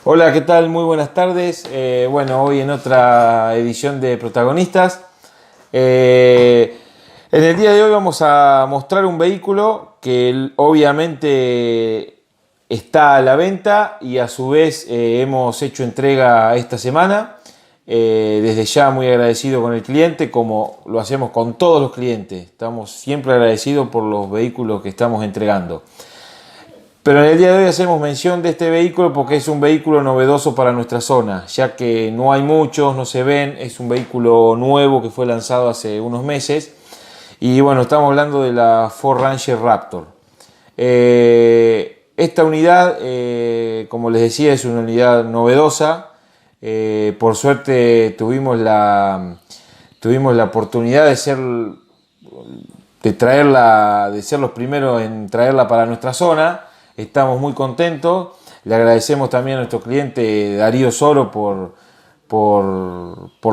Hola, ¿qué tal? Muy buenas tardes. Bueno, hoy en otra edición de Protagonistas. En el día de hoy vamos a mostrar un vehículo que obviamente está a la venta y a su vez hemos hecho entrega esta semana. Desde ya muy agradecido con el cliente, como lo hacemos con todos los clientes. Estamos siempre agradecidos por los vehículos que estamos entregando. Pero en el día de hoy hacemos mención de este vehículo porque es un vehículo novedoso para nuestra zona, ya que no hay muchos, no se ven, es un vehículo nuevo que fue lanzado hace unos meses. Y bueno, estamos hablando de la Ford Ranger Raptor. Esta unidad, como les decía, es una unidad novedosa. Por suerte tuvimos la oportunidad de ser los primeros en traerla para nuestra zona. Estamos muy contentos. Le agradecemos también a nuestro cliente Darío Soro por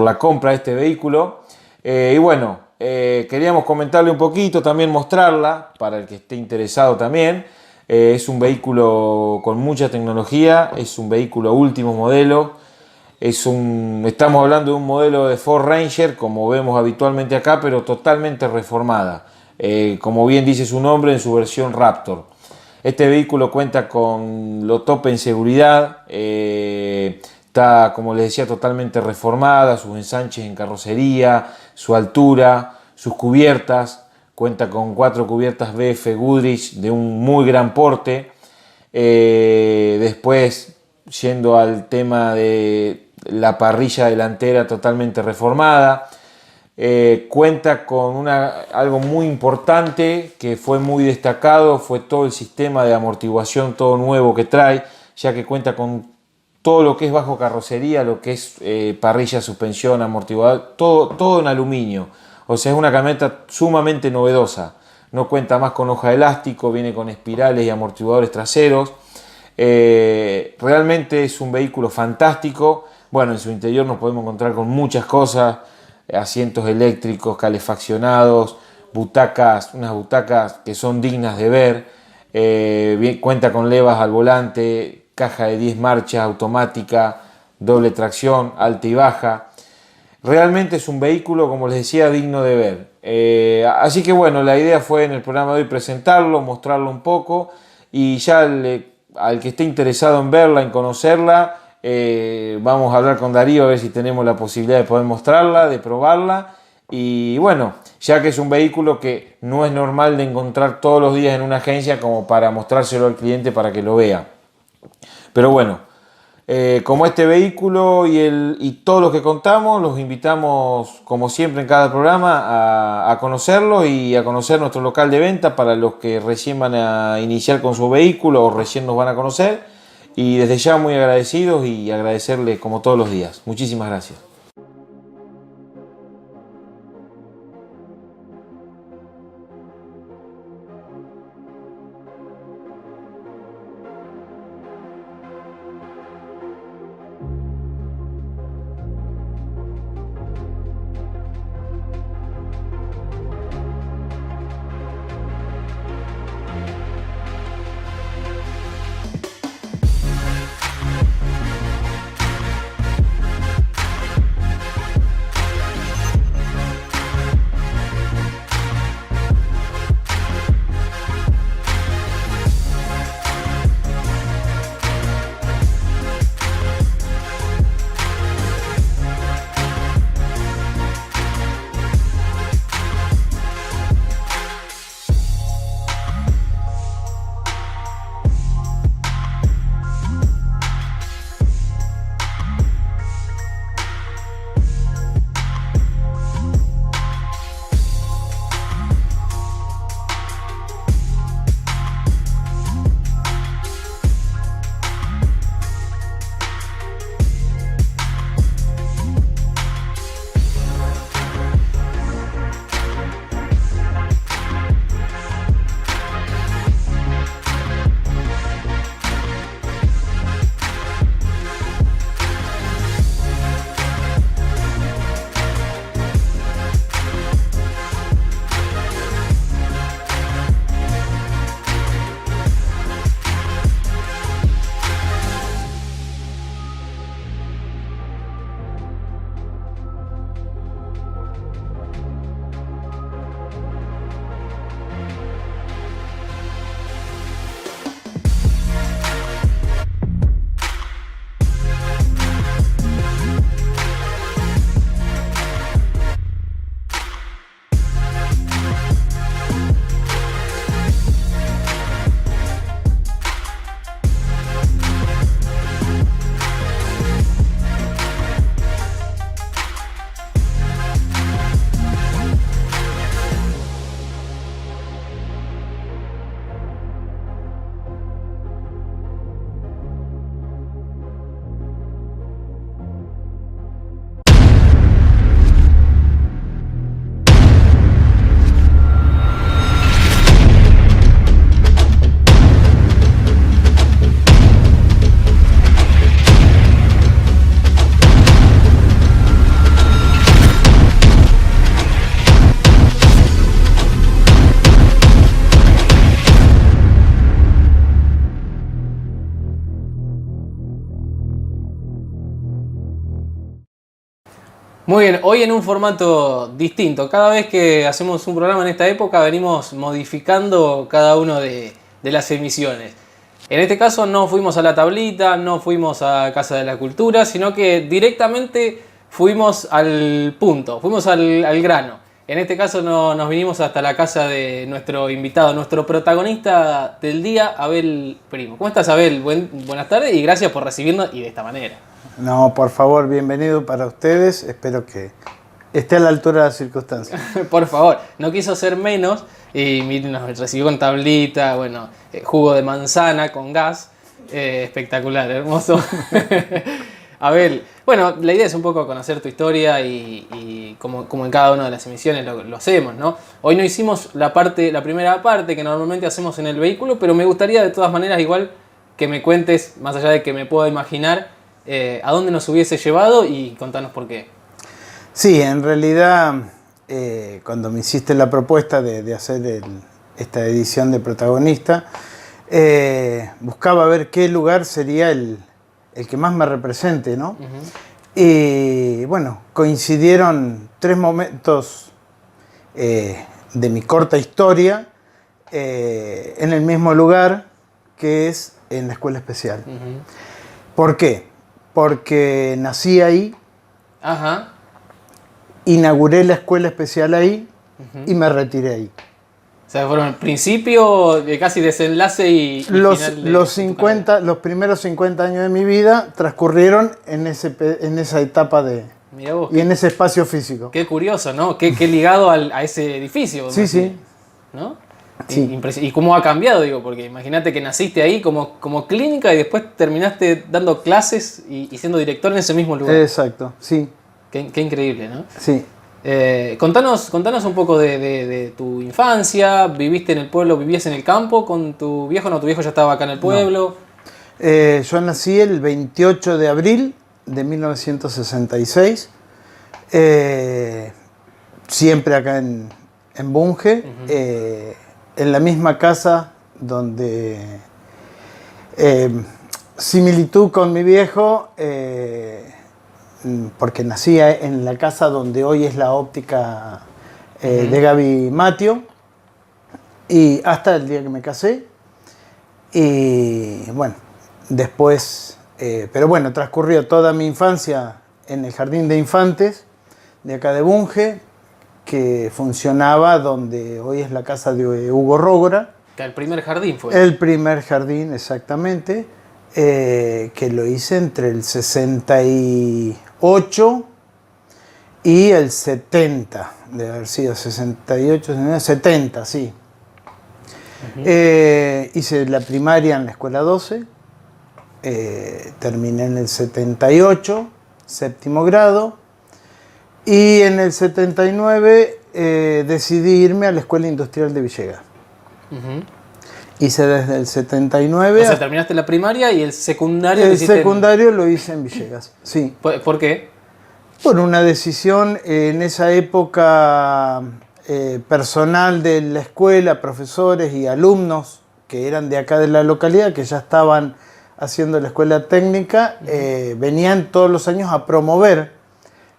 la compra de este vehículo. Y bueno, queríamos comentarle un poquito, también mostrarla para el que esté interesado también. Es un vehículo con mucha tecnología, es un vehículo último modelo. Estamos hablando de un modelo de Ford Ranger, como vemos habitualmente acá, pero totalmente reformada. Como bien dice su nombre, en su versión Raptor. Este vehículo cuenta con lo top en seguridad, está, como les decía, totalmente reformada, sus ensanches en carrocería, su altura, sus cubiertas. Cuenta con 4 cubiertas BF Goodrich de un muy gran porte. Después, yendo al tema de la parrilla delantera totalmente reformada. Cuenta con algo muy importante que fue muy destacado, fue todo el sistema de amortiguación, todo nuevo que trae, ya que cuenta con todo lo que es bajo carrocería, lo que es parrilla, suspensión, amortiguador, todo en aluminio. O sea, es una camioneta sumamente novedosa. No cuenta más con hoja de elástico, viene con espirales y amortiguadores traseros. Realmente es un vehículo fantástico. Bueno, en su interior nos podemos encontrar con muchas cosas. Asientos eléctricos, calefaccionados, unas butacas que son dignas de ver. Cuenta con levas al volante, caja de 10 marchas automática, doble tracción, alta y baja. Realmente es un vehículo, como les decía, digno de ver. Así que bueno, la idea fue en el programa de hoy presentarlo, mostrarlo un poco y ya al que esté interesado en verla, en conocerla, vamos a hablar con Darío a ver si tenemos la posibilidad de poder mostrarla, de probarla. Y bueno, ya que es un vehículo que no es normal de encontrar todos los días en una agencia como para mostrárselo al cliente para que lo vea. Pero bueno, como este vehículo y todo lo que contamos, los invitamos como siempre en cada programa a conocerlo y a conocer nuestro local de venta para los que recién van a iniciar con su vehículo o recién nos van a conocer. Y desde ya muy agradecidos y agradecerles como todos los días. Muchísimas gracias. Muy bien, hoy en un formato distinto. Cada vez que hacemos un programa en esta época venimos modificando cada uno de las emisiones. En este caso no fuimos a la tablita, no fuimos a Casa de la Cultura, sino que directamente fuimos al punto, fuimos al grano. En este caso nos vinimos hasta la casa de nuestro invitado, nuestro protagonista del día, Abel Primo. ¿Cómo estás, Abel? Buenas tardes y gracias por recibirnos y de esta manera. No, por favor, bienvenido para ustedes. Espero que esté a la altura de las circunstancias. Por favor, no quiso ser menos y nos recibió con tablita, bueno, jugo de manzana con gas, espectacular, hermoso. Abel, bueno, la idea es un poco conocer tu historia y como en cada una de las emisiones lo hacemos, ¿no? Hoy no hicimos la primera parte que normalmente hacemos en el vehículo, pero me gustaría de todas maneras igual que me cuentes, más allá de que me pueda imaginar, a dónde nos hubiese llevado y contanos por qué. Sí, en realidad, cuando me hiciste la propuesta de hacer esta edición de protagonista, buscaba ver qué lugar sería el que más me represente, ¿no? Uh-huh. Y bueno, coincidieron 3 momentos de mi corta historia en el mismo lugar, que es en la escuela especial. Uh-huh. ¿Por qué? Porque nací ahí. Ajá. Inauguré la escuela especial ahí. Uh-huh. Y me retiré ahí. O sea, fueron el principio, casi desenlace y los final de... los primeros 50 años de mi vida transcurrieron en esa etapa de... Mirá vos, y en ese espacio físico. Qué curioso, ¿no? Qué ligado a ese edificio. Sí, sí. ¿No? Sí. Y cómo ha cambiado, digo, porque imagínate que naciste ahí como clínica y después terminaste dando clases y siendo director en ese mismo lugar. Exacto, sí. Qué increíble, ¿no? Sí. Contanos un poco de tu infancia. ¿Viviste en el pueblo, vivías en el campo con tu viejo? No, tu viejo ya estaba acá en el pueblo. No. Yo nací el 28 de abril de 1966. Siempre acá en Bunge. Uh-huh. En la misma casa donde, similitud con mi viejo, porque nací en la casa donde hoy es la óptica de Gaby Matio, y hasta el día que me casé. Y bueno, después, pero bueno, transcurrió toda mi infancia en el jardín de infantes de acá de Bunge, que funcionaba donde hoy es la casa de Hugo Rógora. Que el primer jardín fue. El primer jardín, exactamente, que lo hice entre el 68 y el 70, de haber sido 68, 70, sí. Uh-huh. Hice la primaria en la escuela 12, terminé en el 78, séptimo grado. Y en el 79 decidí irme a la Escuela Industrial de Villegas. Uh-huh. Hice desde el 79... O sea, terminaste la primaria y el secundario... El secundario lo hice en Villegas, sí. ¿Por qué? Por una decisión en esa época personal de la escuela, profesores y alumnos que eran de acá de la localidad, que ya estaban haciendo la escuela técnica, uh-huh. Venían todos los años a promover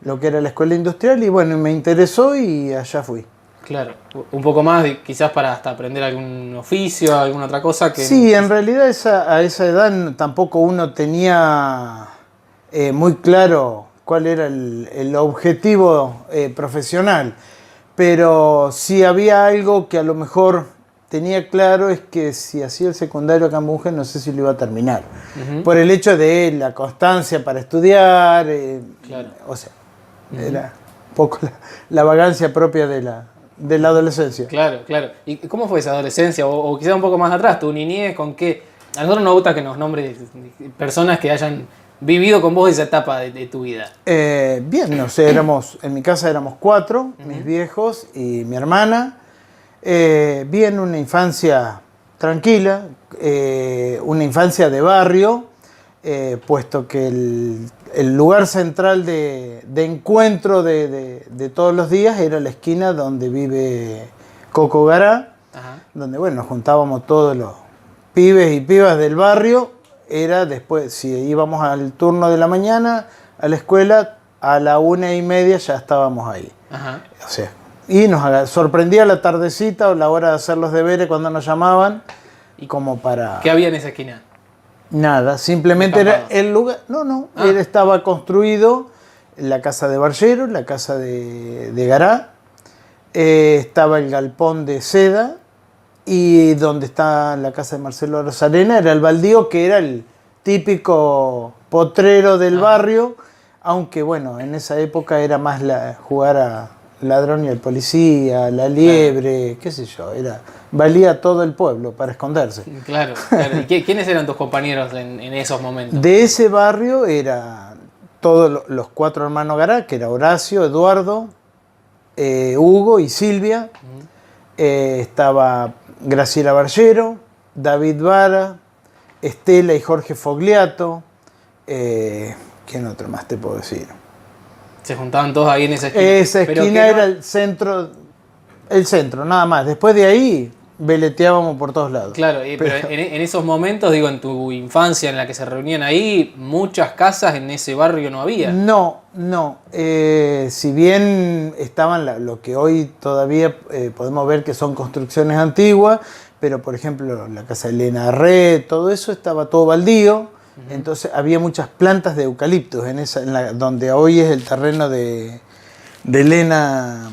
lo que era la escuela industrial y bueno, me interesó y allá fui. Claro, un poco más quizás para hasta aprender algún oficio, alguna otra cosa que... Sí, en realidad a esa edad tampoco uno tenía muy claro cuál era el objetivo profesional, pero sí había algo que a lo mejor tenía claro, es que si hacía el secundario acá en Bunge no sé si lo iba a terminar, uh-huh. Por el hecho de la constancia para estudiar, claro. O sea, era un poco la vagancia propia de la adolescencia. Claro. ¿Y cómo fue esa adolescencia? O quizás un poco más atrás, tu niñez, ¿con qué? A nosotros nos gusta que nos nombres personas que hayan vivido con vos esa etapa de tu vida. Bien, no sé, en mi casa éramos 4, uh-huh. Mis viejos y mi hermana. Bien, una infancia tranquila, una infancia de barrio, puesto que el lugar central de encuentro de todos los días era la esquina donde vive Coco Gará, uh-huh. Donde bueno, nos juntábamos todos los pibes y pibas del barrio. Era después, si íbamos al turno de la mañana a la escuela, a la 1:30 ya estábamos ahí. Ajá. O sea, y nos sorprendía la tardecita o la hora de hacer los deberes cuando nos llamaban, y como para... ¿Qué había en esa esquina? Nada, simplemente era Descampado. el lugar... No, él estaba construido, la casa de Barbero, la casa de Gará, estaba el galpón de Seda, y donde está la casa de Marcelo Rosarena era el baldío, que era el típico potrero del barrio, aunque bueno, en esa época era más jugar a ladrón y al policía, la liebre, qué sé yo, valía todo el pueblo para esconderse. Claro, claro. ¿Y quiénes eran tus compañeros en esos momentos? De ese barrio eran todos los 4 hermanos Gará, que era Horacio, Eduardo, Hugo y Silvia. Estaba Graciela Barbero, David Vara, Estela y Jorge Fogliato. ¿Quién otro más te puedo decir? Se juntaban todos ahí en esa esquina. Esa Pero esquina que no- era el centro, nada más. Después de ahí veleteábamos por todos lados. Claro, pero en esos momentos, digo, en tu infancia en la que se reunían ahí, muchas casas en ese barrio no había. No. Si bien estaban lo que hoy todavía podemos ver que son construcciones antiguas, pero por ejemplo la casa de Elena Red, todo eso estaba todo baldío. Entonces había muchas plantas de eucaliptus donde hoy es el terreno de Elena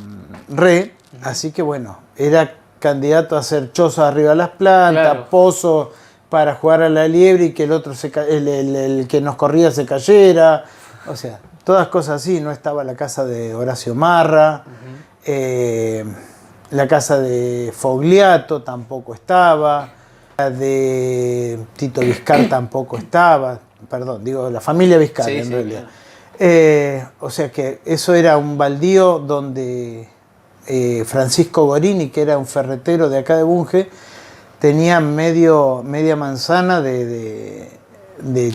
Re. Así que bueno, era candidato a hacer chozas arriba de las plantas, Claro. pozos para jugar a la liebre y que el otro el que nos corría se cayera. O sea, todas cosas así. No estaba la casa de Horacio Marra, la casa de Fogliato tampoco estaba. La de Tito Vizcar tampoco estaba, perdón, digo la familia Vizcar Sí, en sí, realidad. O sea que eso era un baldío donde Francisco Gorini, que era un ferretero de acá de Bunge, tenía media manzana de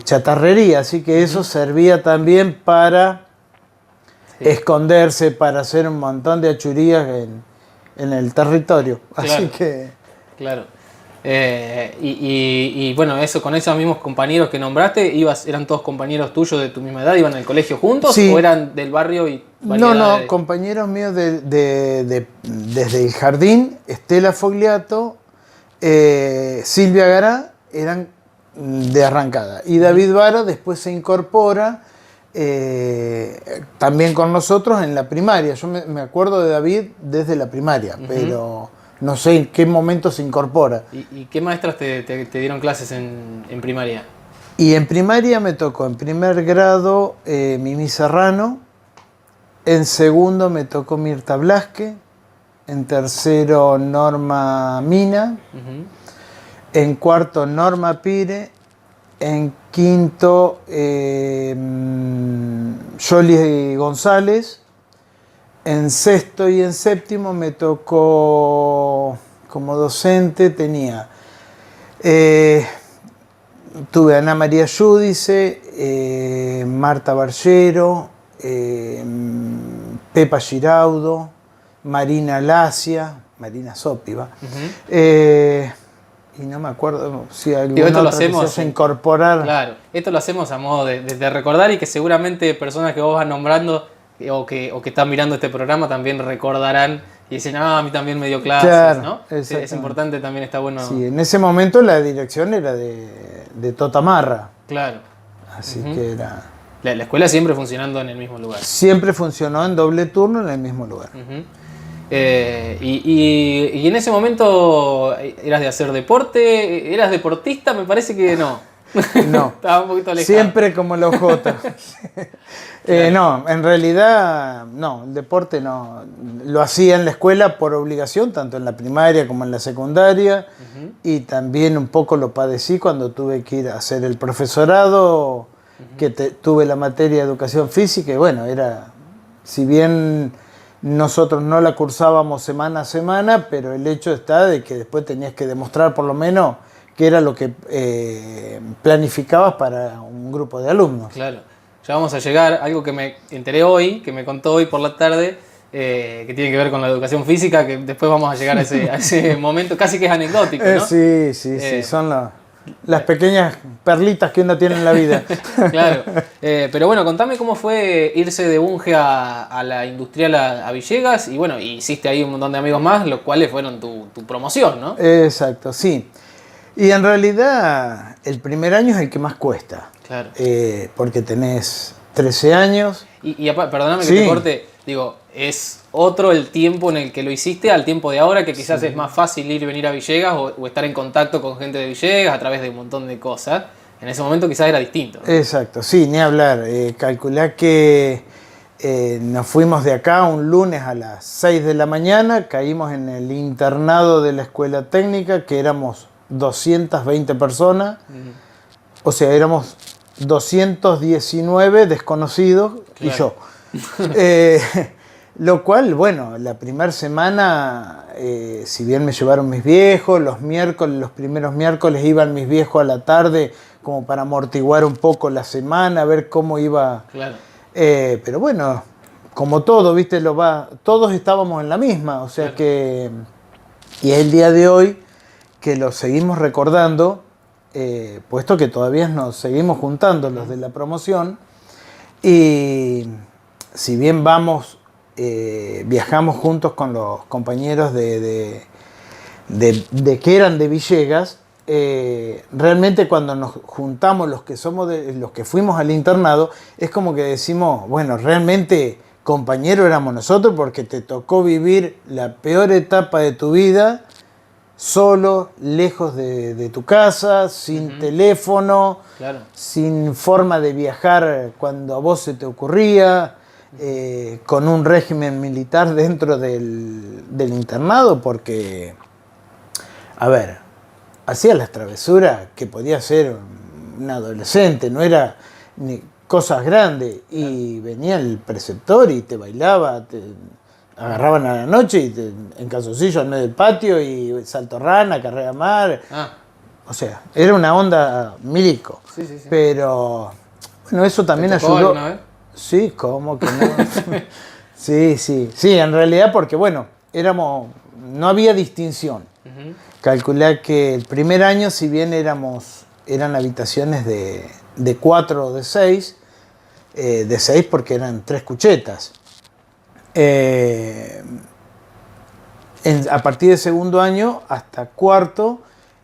chatarrería, así que eso servía también para esconderse, para hacer un montón de achurías en el territorio. Claro. Así que... Claro. Y bueno, eso con esos mismos compañeros que nombraste, ¿eran todos compañeros tuyos de tu misma edad? ¿Iban al colegio juntos Sí. o eran del barrio y No, variedades? compañeros míos desde el jardín, Estela Fogliato, Silvia Gará, eran de arrancada. Y David Vara después se incorpora también con nosotros en la primaria. Yo me acuerdo de David desde la primaria, pero no sé en qué momento se incorpora. ¿Y qué maestras te dieron clases en primaria? Y en primaria me tocó, en primer grado, Mimi Serrano, en segundo me tocó Mirta Blasque, en tercero Norma Mina, en cuarto Norma Pire, en quinto Yoli González, en sexto y en séptimo me tocó como docente, tuve a Ana María Giudice, Marta Barbero, Pepa Giraudo, Marina Lacia, Marina Sópiva, y no me acuerdo si alguna esto lo otra que hacemos, se haya incorporar. Claro, esto lo hacemos a modo de recordar y que seguramente personas que vos vas nombrando o que están mirando este programa también recordarán y dicen, a mí también me dio clases, Claro, ¿no? Sí, es exactamente. importante, también está bueno. Sí, en ese momento la dirección era de Tota Marra, Claro. así que era... La escuela siempre funcionando en el mismo lugar. Siempre funcionó en doble turno en el mismo lugar. Ujú. Y en ese momento, ¿eras de hacer deporte? ¿Eras deportista? Me parece que no. No, Estaba un poquito alejado. siempre como la J. No, en realidad no, el deporte no. Lo hacía en la escuela por obligación, tanto en la primaria como en la secundaria, y también un poco lo padecí cuando tuve que ir a hacer el profesorado, que tuve la materia de educación física, y bueno, si bien nosotros no la cursábamos semana a semana, pero el hecho está de que después tenías que demostrar por lo menos que era lo que planificabas para un grupo de alumnos. Claro. Ya vamos a llegar a algo que me enteré hoy, que me contó hoy por la tarde, que tiene que ver con la educación física, que después vamos a llegar a ese momento, casi que es anecdótico, ¿no? Sí, son las pequeñas perlitas que uno tiene en la vida. Claro. Pero bueno, contame cómo fue irse de Bunge a la industrial a Villegas. Y bueno, hiciste ahí un montón de amigos más, los cuales fueron tu promoción, ¿no? Exacto, sí. Y en realidad el primer año es el que más cuesta. Claro. Porque tenés 13 años. Perdóname que Sí. te corte, digo, es otro el tiempo en el que lo hiciste al tiempo de ahora, que quizás es más fácil ir y venir a Villegas o estar en contacto con gente de Villegas a través de un montón de cosas. En ese momento quizás era distinto, ¿no? Exacto, sí, ni hablar. Calculá que nos fuimos de acá un lunes a las 6 de la mañana, caímos en el internado de la escuela técnica, que éramos 220 personas, o sea, éramos 219 desconocidos y yo. Lo cual, bueno, la primera semana, si bien me llevaron mis viejos, los primeros miércoles iban mis viejos a la tarde como para amortiguar un poco la semana, a ver cómo iba. Claro. Pero bueno, como todo, ¿viste? Todos estábamos en la misma, o sea Claro. que... Y es el día de hoy que lo seguimos recordando, puesto que todavía nos seguimos juntando los de la promoción. Y si bien viajamos juntos con los compañeros de que eran de Villegas, realmente cuando nos juntamos los que fuimos al internado, es como que decimos, bueno, realmente compañeros éramos nosotros porque te tocó vivir la peor etapa de tu vida solo, lejos de tu casa, sin teléfono, Claro. sin forma de viajar cuando a vos se te ocurría, con un régimen militar dentro del internado, porque, a ver, hacía las travesuras que podía hacer un adolescente, no era ni cosas grandes, y venía el preceptor y te bailaba, te agarraban a la noche y en calzoncillo en medio del patio y salto rana, carrera mar. Ah, O sea, era una onda milico. sí, sí, sí. Pero, bueno, eso también ¿Te tocó ayudó. alguna vez? Sí, ¿cómo que no? Sí, sí, sí, en realidad porque, bueno, no había distinción. Ujú. Calculé que el primer año, si bien eran habitaciones de 4 o de 6 porque eran 3 cuchetas. A partir del segundo año hasta cuarto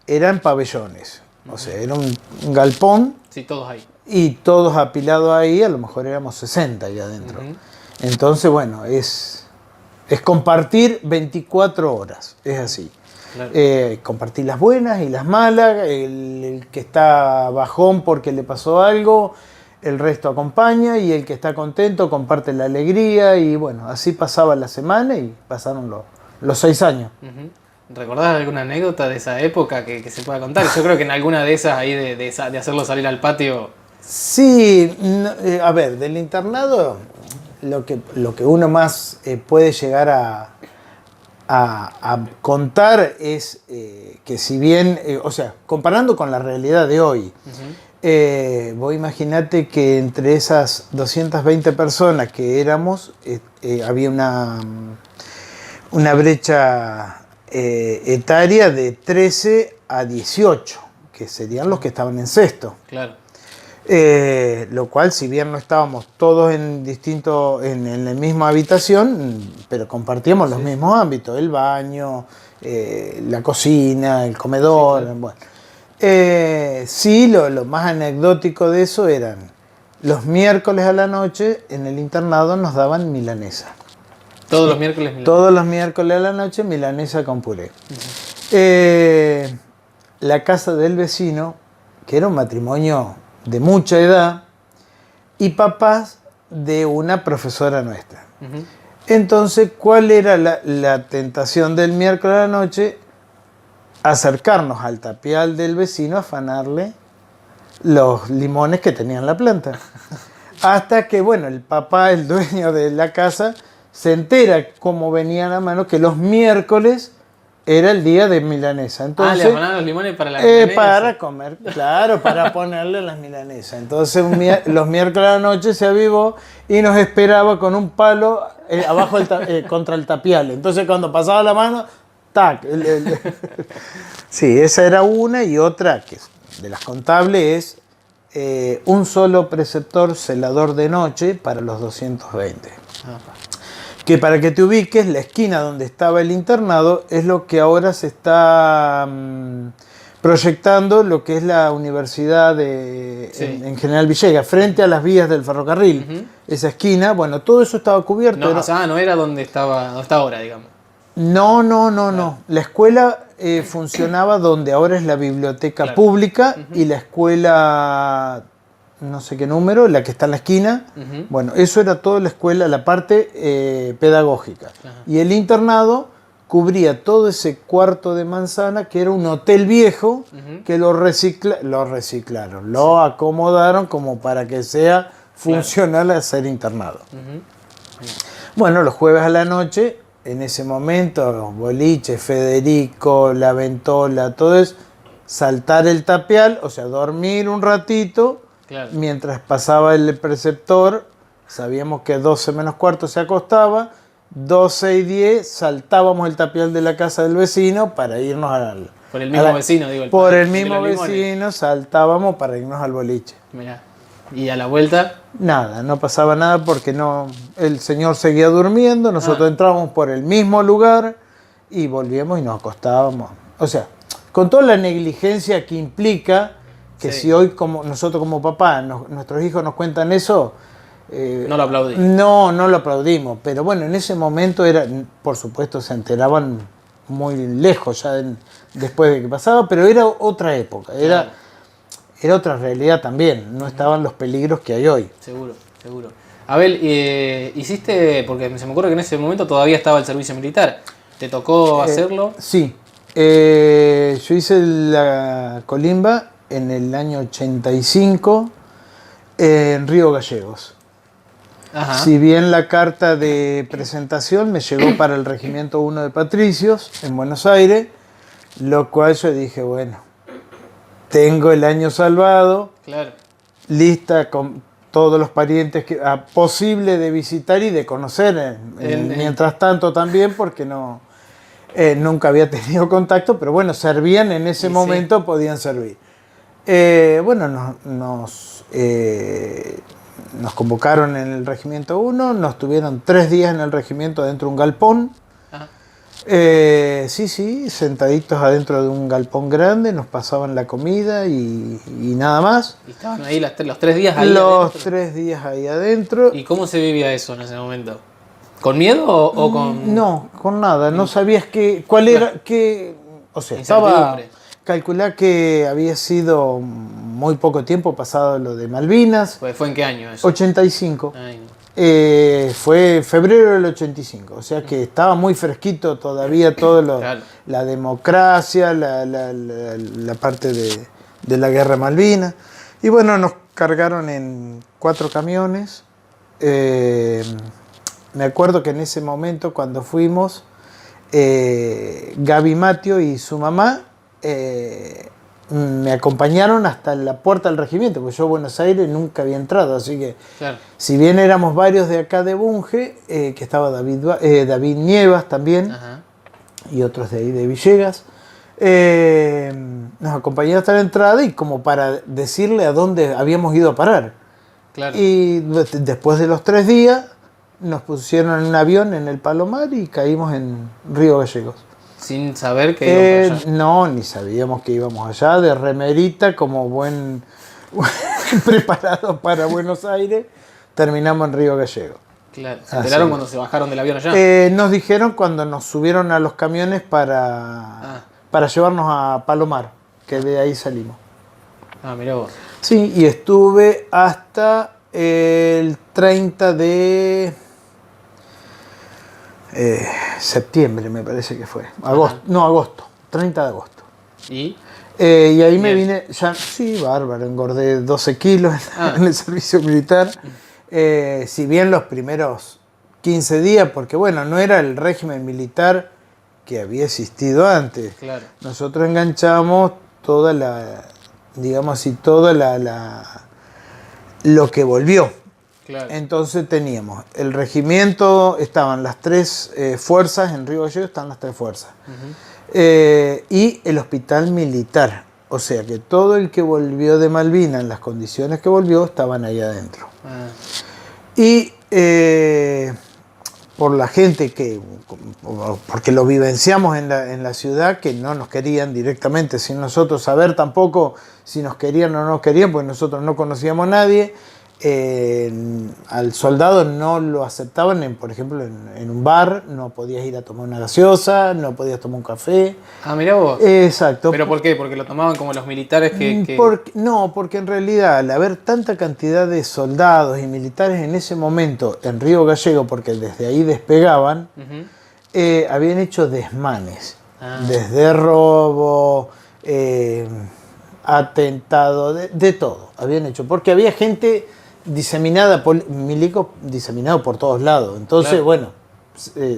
eran pabellones. O sea, era un galpón Sí, todos ahí. y todos apilados ahí, a lo mejor éramos 60 ahí adentro. Ujú. Entonces, bueno, es compartir 24 horas, es así. Claro. Compartir las buenas y las malas, el que está bajón porque le pasó algo, el resto acompaña, y el que está contento comparte la alegría, y bueno, así pasaba la semana y pasaron los 6 años. Ujú. ¿Recordás alguna anécdota de esa época que se pueda contar? Yo creo que en alguna de esas ahí de hacerlo salir al patio. Sí, a ver, del internado lo que uno más puede llegar a contar es que si bien, o sea, comparando con la realidad de hoy, vos imaginate que entre esas 220 personas que éramos, había una brecha etaria de 13 a 18, que serían los que estaban en sexto. Claro. Lo cual, si bien no estábamos todos en la misma habitación, pero compartíamos los mismos ámbitos, el baño, la cocina, el comedor. Sí, claro. Bueno. Sí, lo más anecdótico de eso eran los miércoles a la noche en el internado nos daban milanesa. Todos los miércoles. Todos los miércoles a la noche milanesa con puré. La casa del vecino, que era un matrimonio de mucha edad, y papás de una profesora nuestra. Ujú. Entonces, ¿cuál era la tentación del miércoles a la noche? Acercarnos al tapial del vecino a afanarle los limones que tenía en la planta. Hasta que, bueno, el papá, el dueño de la casa, se entera cómo venía a la mano que los miércoles era el día de milanesa. Entonces, le afanaban los limones para la milanesa. para comer, claro, para ponerle las milanesas. Entonces los miércoles a la noche se avivó y nos esperaba con un palo abajo contra el tapial. Entonces cuando pasaba la mano, tac. Sí, esa era una, y otra que de las contables es un solo preceptor celador de noche para los 220. Que para que te ubiques, la esquina donde estaba el internado es lo que ahora se está proyectando, lo que es la universidad en General Villegas, frente a las vías del ferrocarril. Esa esquina, bueno, todo eso estaba cubierto. No, o sea, no era donde está ahora, digamos. No. La escuela funcionaba donde ahora es la biblioteca pública y la escuela, no sé qué número, la que está en la esquina. Bueno, eso era toda la escuela, la parte pedagógica. Y el internado cubría todo ese cuarto de manzana que era un hotel viejo que lo reciclaron, lo acomodaron como para que sea funcional a ser internado. Bueno, los jueves a la noche, en ese momento, boliche, Federico, la ventola, todo es saltar el tapial, o sea, dormir un ratito, mientras pasaba el preceptor, sabíamos que 12 menos cuarto se acostaba, 12 y 10 saltábamos el tapial de la casa del vecino para irnos al... Por el mismo vecino, digo. Por el mismo vecino saltábamos para irnos al boliche. Mirá. ¿Y a la vuelta? Nada, no pasaba nada porque el señor seguía durmiendo, nosotros entrábamos por el mismo lugar y volvíamos y nos acostábamos. O sea, con toda la negligencia que implica que si hoy nosotros como papá, nuestros hijos nos cuentan eso... no lo aplaudimos. No lo aplaudimos, pero bueno, en ese momento por supuesto se enteraban muy lejos ya después de que pasaba, pero era otra época, era otra realidad también, no estaban los peligros que hay hoy. Seguro. Abel, hiciste, porque se me ocurre que en ese momento todavía estaba el servicio militar, ¿te tocó hacerlo? Sí, yo hice la colimba en el año 85 en Río Gallegos. Ajá. Si bien la carta de presentación me llegó para el Regimiento 1 de Patricios en Buenos Aires, lo cual yo dije, bueno, tengo el año salvado, lista con todos los parientes posible de visitar y de conocer, mientras tanto también, porque nunca había tenido contacto, pero bueno, servían en ese momento, podían servir. Bueno, nos convocaron en el Regimiento 1, nos tuvieron 3 días en el regimiento dentro de un galpón. Sí, sentaditos adentro de un galpón grande, nos pasaban la comida y nada más. ¿Y estaban ahí los 3 días ahí Los adentro? 3 días ahí adentro. ¿Y cómo se vivía eso en ese momento? ¿Con miedo o con...? No, con nada, no sabías cuál era, o sea, calculá que había sido muy poco tiempo pasado lo de Malvinas. ¿Fue en qué año eso? 85. Ay, no. Fue febrero del 85, o sea que estaba muy fresquito todavía todo la democracia, la parte de la guerra Malvinas. Y bueno, nos cargaron en 4 camiones. Me acuerdo que en ese momento cuando fuimos, Gaby Matio y su mamá me acompañaron hasta la puerta del regimiento, porque yo a Buenos Aires nunca había entrado, así que si bien éramos varios de acá de Bunge, que estaba David Nievas también, y otros de ahí de Villegas, nos acompañaron hasta la entrada y como para decirle a dónde habíamos ido a parar. Y después de los 3 días nos pusieron en un avión en el Palomar y caímos en Río Gallegos. Sin saber que íbamos allá. No, ni sabíamos que íbamos allá, de remerita, como buen preparado para Buenos Aires, terminamos en Río Gallegos. Claro, ¿se enteraron cuando se bajaron del avión allá? Nos dijeron cuando nos subieron a los camiones para llevarnos a Palomar, que de ahí salimos. Mirá vos. Sí, y estuve hasta el 30 de... septiembre me parece que fue, agosto, 30 de agosto. ¿Y? Y ahí me vine, bárbaro, engordé 12 kilos en el servicio militar. Si bien los primeros 15 días, porque bueno, no era el régimen militar que había existido antes. Nosotros enganchamos toda lo que volvió. Entonces teníamos el regimiento, estaban las 3 fuerzas en Río Gallegos, están las 3 fuerzas. Y el hospital militar, O sea que todo el que volvió de Malvinas en las condiciones que volvió estaban ahí adentro. Y por la gente porque lo vivenciamos en la ciudad, que no nos querían directamente, sin nosotros saber tampoco si nos querían o no nos querían, porque nosotros no conocíamos a nadie. Al soldado no lo aceptaban, por ejemplo, en un bar, no podías ir a tomar una gaseosa, no podías tomar un café. Ah, mirá vos. Exacto. ¿Pero por qué? ¿Porque lo tomaban como los militares que... No, porque en realidad al haber tanta cantidad de soldados y militares en ese momento en Río Gallegos, porque desde ahí despegaban, habían hecho desmanes, desde robo, atentado, de todo habían hecho, porque había gente diseminada, milicos diseminados por todos lados. Entonces, claro, bueno,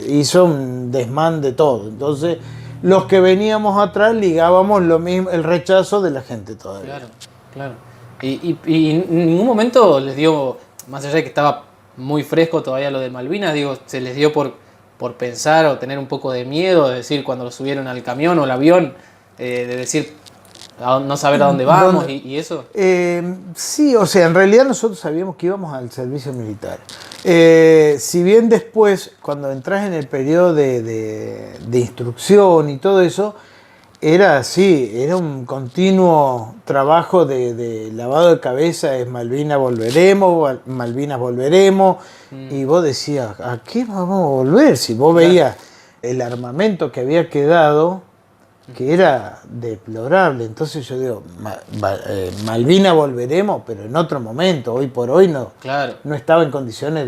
hizo un desmán de todo. Entonces, los que veníamos atrás ligábamos lo mismo, el rechazo de la gente todavía. Claro, claro. Y en ningún momento les dio, más allá de que estaba muy fresco todavía lo de Malvinas, digo, se les dio por pensar o tener un poco de miedo, de decir, cuando lo subieron al camión o al avión, de decir, no saber a dónde vamos y eso. Sí, o sea, en realidad nosotros sabíamos que íbamos al servicio militar. Si bien después, cuando entras en el periodo de instrucción y todo eso, era así, era un continuo trabajo de lavado de cabeza, es Malvinas volveremos, y vos decías, ¿a qué vamos a volver? Si vos veías el armamento que había quedado, que era deplorable. Entonces yo digo, Malvinas volveremos, pero en otro momento. Hoy por hoy no, claro, no estaba en condiciones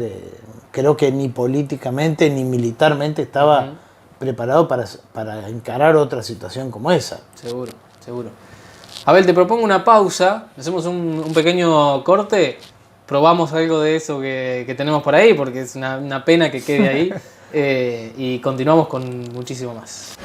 creo que ni políticamente ni militarmente estaba preparado para encarar otra situación como esa. Seguro, seguro. Abel, te propongo una pausa, hacemos un pequeño corte, probamos algo de eso que tenemos por ahí, porque es una pena que quede ahí, y continuamos con muchísimo más.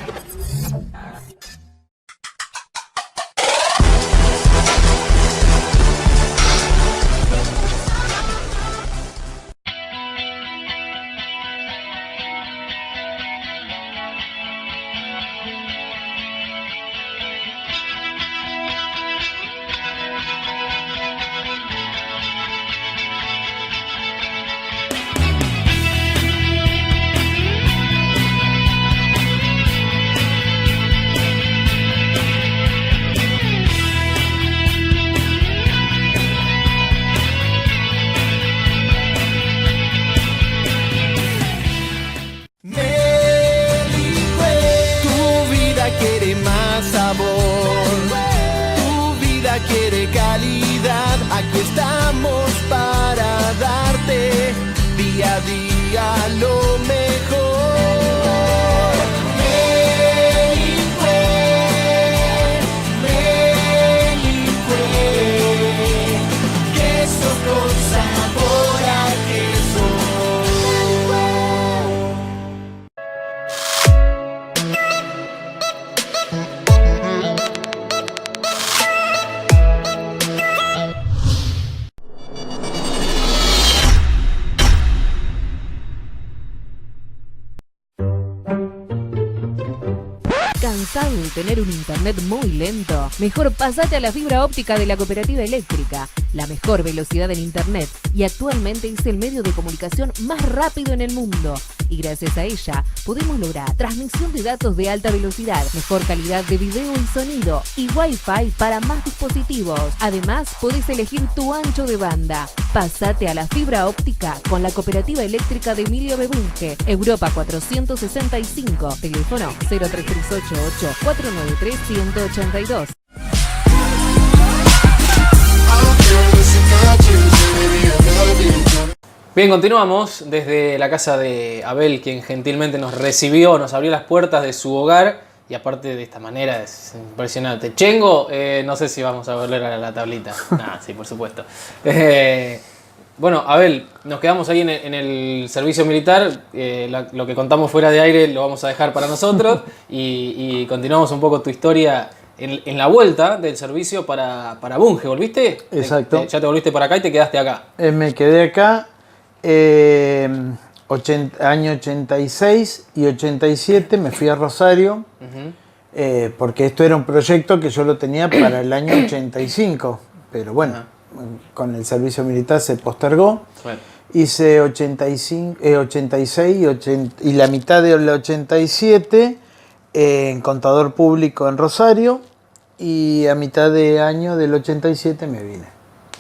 Quiere calidad, aquí estamos para darte día a día lo mejor. Melicue, quesos con sabor a queso. ¿Cansado de tener un internet muy lento? Mejor pasate a la fibra óptica de la Cooperativa Eléctrica. La mejor velocidad en internet y actualmente es el medio de comunicación más rápido en el mundo. Y gracias a ella podemos lograr transmisión de datos de alta velocidad, mejor calidad de video y sonido y Wi-Fi para más dispositivos. Además, podés elegir tu ancho de banda. Pasate a la fibra óptica con la Cooperativa Eléctrica de Emilio Bebunge, Europa 465, teléfono 03388 493 182. Bien, continuamos desde la casa de Abel, quien gentilmente nos recibió, nos abrió las puertas de su hogar y aparte de esta manera es impresionante. Chengo, no sé si vamos a volver a la tablita. Sí, por supuesto. Bueno, Abel, nos quedamos ahí en el servicio militar, lo que contamos fuera de aire lo vamos a dejar para nosotros y continuamos un poco tu historia en la vuelta del servicio para Bunge. ¿Volviste? Exacto. Ya te volviste para acá y te quedaste acá. Me quedé acá, año 86 y 87 me fui a Rosario, porque esto era un proyecto que yo lo tenía para el año 85, pero bueno, con el servicio militar se postergó. Bueno. Hice 85, 86 y la mitad del 87 en contador público en Rosario, y a mitad de año del 87 me vine.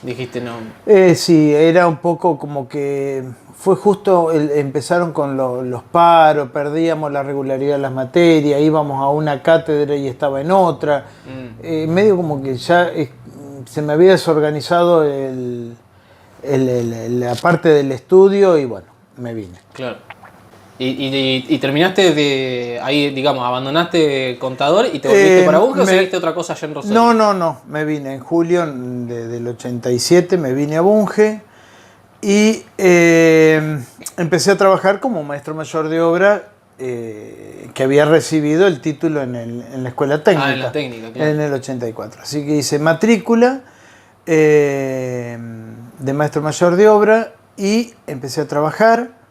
Dijiste no. Sí, era un poco como que fue justo, empezaron con los paros, perdíamos la regularidad de las materias, íbamos a una cátedra y estaba en otra. Medio como que ya se me había desorganizado la parte del estudio y bueno, me vine. Claro. Y terminaste de ahí, digamos, abandonaste contador y te volviste para Bunge, o seguiste otra cosa allá en Rosario. No, me vine en julio del 87, me vine a Bunge y empecé a trabajar como maestro mayor de obra, que había recibido el título en la escuela técnica. En la técnica, claro. En el 84. Así que hice matrícula de maestro mayor de obra y empecé a trabajar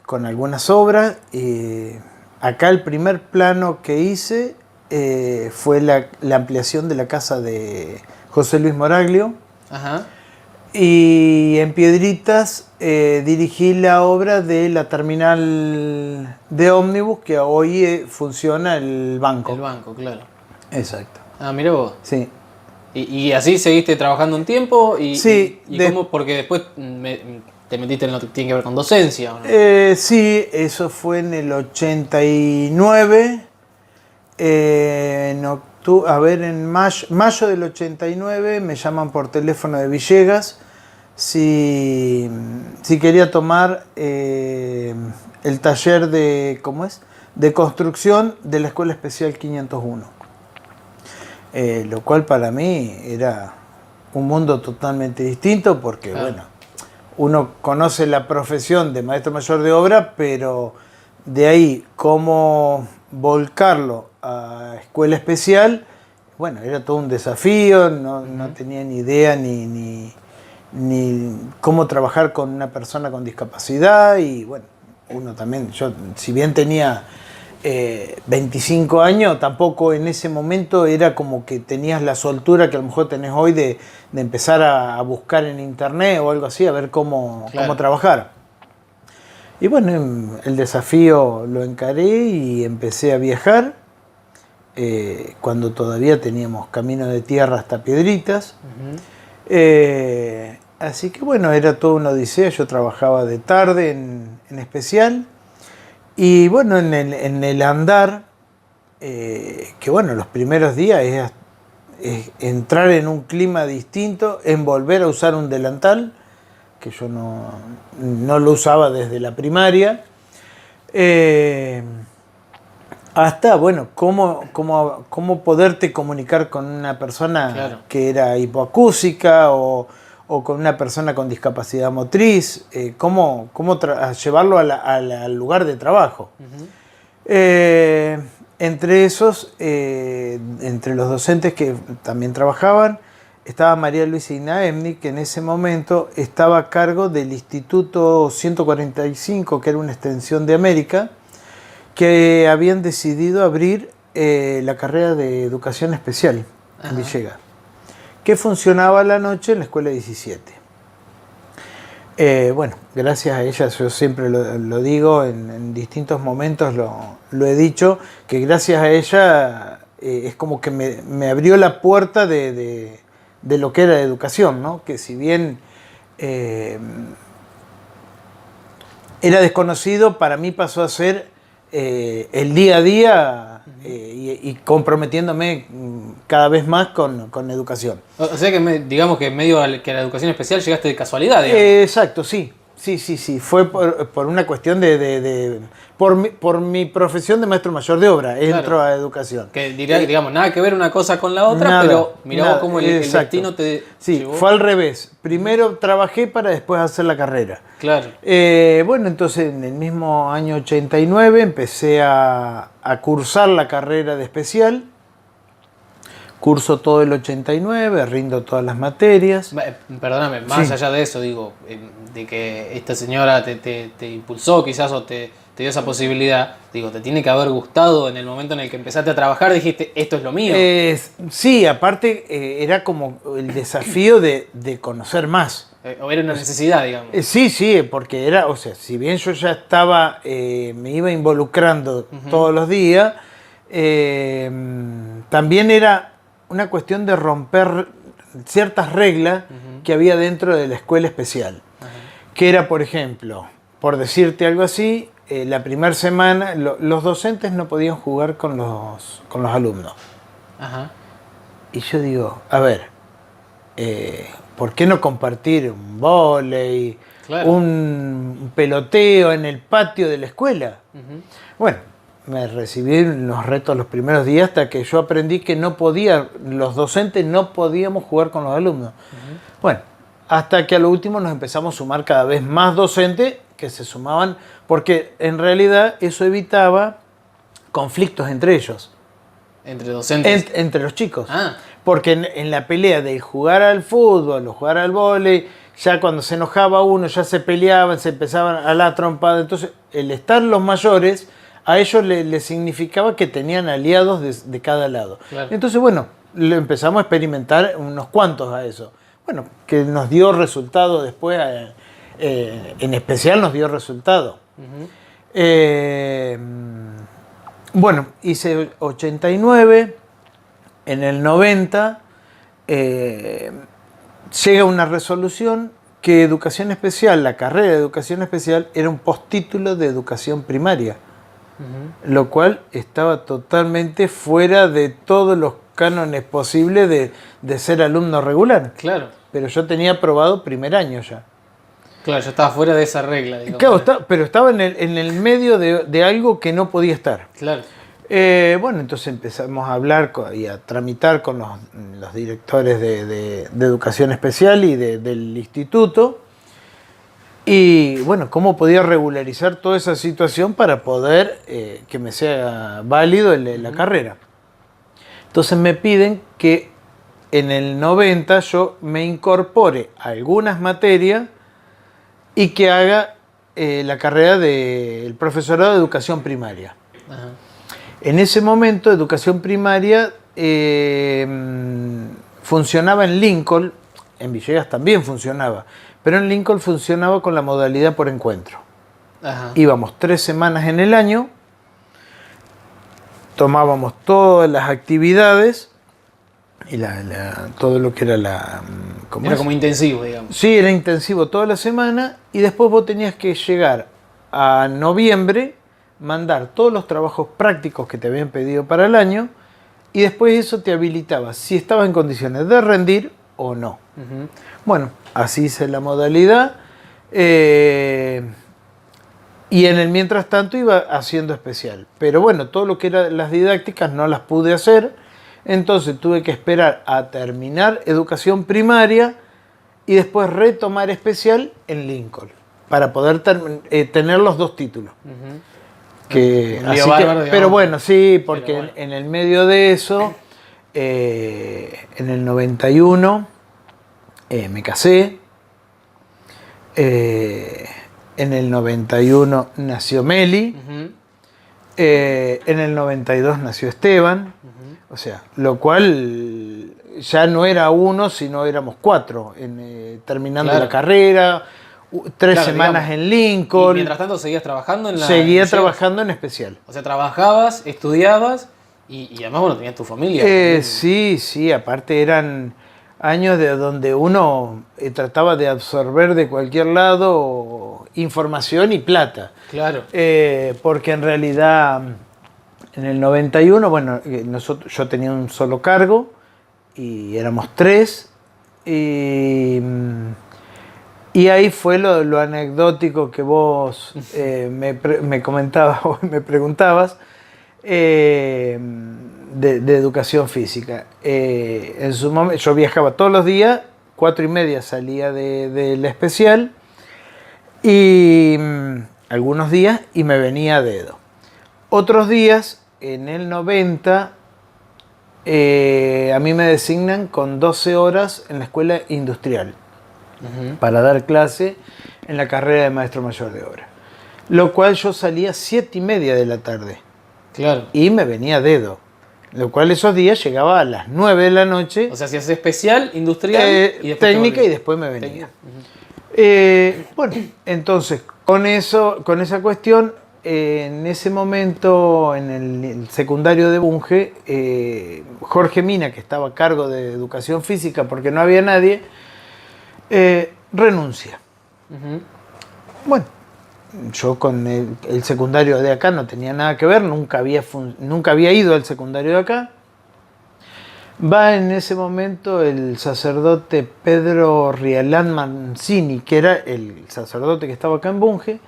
con algunas obras. Acá el primer plano que hice fue la ampliación de la casa de José Luis Moraglio. Ajá. Y en Piedritas dirigí la obra de la terminal de ómnibus que hoy funciona el banco. El banco, claro. Exacto. Ah, mira vos. Sí. Y así seguiste trabajando un tiempo Sí, ¿cómo? Porque después te metiste en lo que tiene que ver con docencia, ¿o no? Sí, eso fue en el 89. En mayo del 89 me llaman por teléfono de Villegas si quería tomar el taller de construcción de la Escuela Especial 501. Lo cual para mí era un mundo totalmente distinto porque, claro, bueno, uno conoce la profesión de maestro mayor de obra, pero de ahí cómo volcarlo a escuela especial, bueno, era todo un desafío, no tenía ni idea ni cómo trabajar con una persona con discapacidad y bueno, uno también, yo si bien tenía 25 años, tampoco en ese momento era como que tenías la soltura que a lo mejor tenés hoy de empezar a buscar en internet o algo así, a ver cómo trabajar. Y bueno, el desafío lo encaré y empecé a viajar cuando todavía teníamos camino de tierra hasta Piedritas. Así que bueno, era toda una odisea. Yo trabajaba de tarde en especial. Y bueno, en el andar, que bueno, los primeros días es entrar en un clima distinto, en volver a usar un delantal, que yo no lo usaba desde la primaria, hasta, bueno, cómo poderte comunicar con una persona, claro, que era hipoacúsica o con una persona con discapacidad motriz, cómo llevarlo al lugar de trabajo. Entre esos, entre los docentes que también trabajaban, estaba María Luisa Inaemni, que en ese momento estaba a cargo del Instituto 145, que era una extensión de América, que habían decidido abrir la carrera de educación especial en Villegas, que funcionaba a la noche en la escuela 17. Bueno, gracias a ella, yo siempre lo digo, en distintos momentos lo he dicho, que gracias a ella es como que me abrió la puerta de lo que era educación, ¿no? Que si bien era desconocido, para mí pasó a ser el día a día, y comprometiéndome cada vez más con educación. O sea que digamos que medio que a la educación especial llegaste de casualidad, digamos. Exacto, sí. Fue por una cuestión por mi profesión de maestro mayor de obra, entro, claro, a educación. Que digamos, nada que ver una cosa con la otra, nada, pero mirá vos cómo el destino te llevó. Fue al revés. Primero trabajé para después hacer la carrera. Claro. Bueno, entonces en el mismo año 89 empecé a cursar la carrera de especial. curso todo el 89, rindo todas las materias. Perdóname, más Sí. allá de eso, digo, de que esta señora te impulsó quizás o te dio esa posibilidad, digo, te tiene que haber gustado en el momento en el que empezaste a trabajar, dijiste, esto es lo mío. Sí, aparte era como el desafío de conocer más. O era una necesidad, digamos. Sí, porque era, o sea, si bien yo ya estaba, me iba involucrando todos los días, también era una cuestión de romper ciertas reglas que había dentro de la escuela especial. Que era, por ejemplo, por decirte algo así, la primera semana los docentes no podían jugar con los alumnos. Ajá. Y yo digo, a ver, ¿por qué no compartir un vóley, Claro. un peloteo en el patio de la escuela? Bueno, me recibí en los retos los primeros días hasta que yo aprendí que los docentes no podíamos jugar con los alumnos. Bueno, hasta que a lo último nos empezamos a sumar cada vez más docentes que se sumaban, porque en realidad eso evitaba conflictos entre ellos. Entre docentes. Entre los chicos. Ah. Porque en la pelea de jugar al fútbol o jugar al vóley, ya cuando se enojaba uno, ya se peleaban, se empezaban a la trompada. Entonces, el estar los mayores, a ellos les significaba que tenían aliados de cada lado. Claro. Entonces, bueno, lo empezamos a experimentar unos cuantos a eso. Bueno, que nos dio resultado después, en especial nos dio resultado. Bueno, hice 89, en el 90 llega una resolución que educación especial, la carrera de educación especial, era un postítulo de educación primaria, lo cual estaba totalmente fuera de todos los cánones posibles de ser alumno regular. Claro. Pero yo tenía aprobado primer año ya. Claro, yo estaba fuera de esa regla, digamos. Claro, pero estaba en el medio de algo que no podía estar. Claro. Bueno, entonces empezamos a hablar y a tramitar con los directores de educación especial y del instituto. Y bueno, cómo podía regularizar toda esa situación para poder que me sea válido la carrera. Entonces me piden que en el 90 yo me incorpore a algunas materias y que haga la carrera del profesorado de educación primaria. Ajá. En ese momento, educación primaria funcionaba en Lincoln, en Villegas también funcionaba, pero en Lincoln funcionaba con la modalidad por encuentro. Ajá. Íbamos 3 semanas en el año, tomábamos todas las actividades y todo lo que era ¿cómo Era es? como intensivo, digamos. Sí, era intensivo toda la semana y después vos tenías que llegar a noviembre, mandar todos los trabajos prácticos que te habían pedido para el año y después eso te habilitaba si estabas en condiciones de rendir o no. Bueno, así hice la modalidad y en el mientras tanto iba haciendo especial. Pero bueno, todo lo que eran las didácticas no las pude hacer, entonces tuve que esperar a terminar educación primaria y después retomar especial en Lincoln para poder tener los 2 títulos. Que, Un lío así bárbaro, pero digamos. bueno, sí, porque Pero bueno. en el medio de eso, en el 91, me casé. En el 91 nació Meli. En el 92 nació Esteban. O sea, lo cual ya no era uno, sino éramos 4, terminando Claro. la carrera. 3 Claro, semanas digamos. en Lincoln. Y mientras tanto seguías trabajando en la... Seguía en Villegas. trabajando en especial. O sea, trabajabas, estudiabas y además, bueno, tenías tu familia. Sí, aparte eran años de donde uno trataba de absorber de cualquier lado información y plata. Claro. Porque en realidad en el 91, bueno, yo tenía un solo cargo y éramos 3 y ahí fue lo anecdótico que vos me comentabas o me preguntabas de educación física. En su momento, yo viajaba todos los días, 4:30 salía de la especial y algunos días y me venía a dedo. Otros días, en el 90, a mí me designan con 12 horas en la escuela industrial para dar clase en la carrera de maestro mayor de obra. Lo cual yo salía 7:30 de la tarde Claro. y me venía a dedo. Lo cual esos días llegaba a las 9 de la noche, O sea, si haces especial, industrial y después técnica, te y después me venía. Técnica. Bueno, entonces, con esa cuestión, en ese momento, en el secundario de Bunge, Jorge Mina, que estaba a cargo de educación física porque no había nadie, renuncia. Ujú. Bueno, yo con el secundario de acá no tenía nada que ver, nunca había ido al secundario de acá. Va en ese momento el sacerdote Pedro Rialán Mancini, que era el sacerdote que estaba acá en Bunge,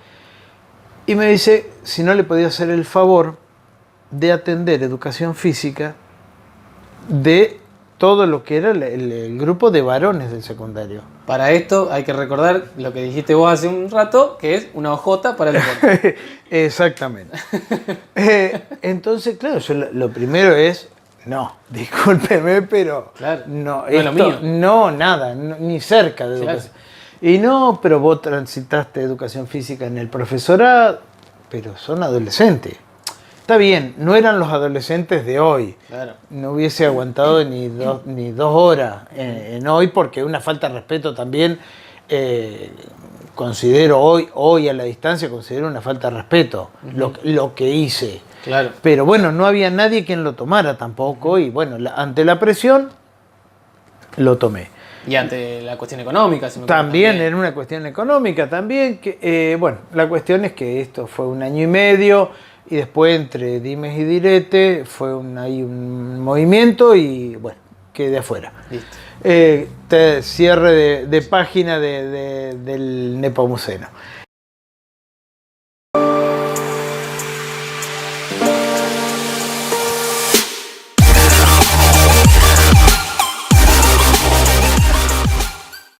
y me dice si no le podía hacer el favor de atender educación física de todo lo que era el grupo de varones del secundario. Para esto hay que recordar lo que dijiste vos hace un rato, que es una hojota para el deporte. Exactamente. Entonces, claro, yo lo primero es, no, discúlpeme, pero Claro, no, no es lo esto, mío. no, nada, ni cerca de Claro. educación. Y no, pero vos transitaste educación física en el profesorado, pero son adolescentes. Está bien, no eran los adolescentes de hoy. Claro. No hubiese aguantado ni 2 horas en hoy, porque es una falta de respeto también. Considero hoy a la distancia, considero una falta de respeto lo que hice. Claro. Pero bueno, no había nadie quien lo tomara tampoco, y bueno, ante la presión lo tomé. Y ante la cuestión económica, si me acuerdo, También era una cuestión económica, también, que bueno, la cuestión es que esto fue 1 año y medio, y después entre dimes y diretes fue ahí un movimiento, y bueno, quedé afuera. Listo. Cierre de página del Nepomuceno.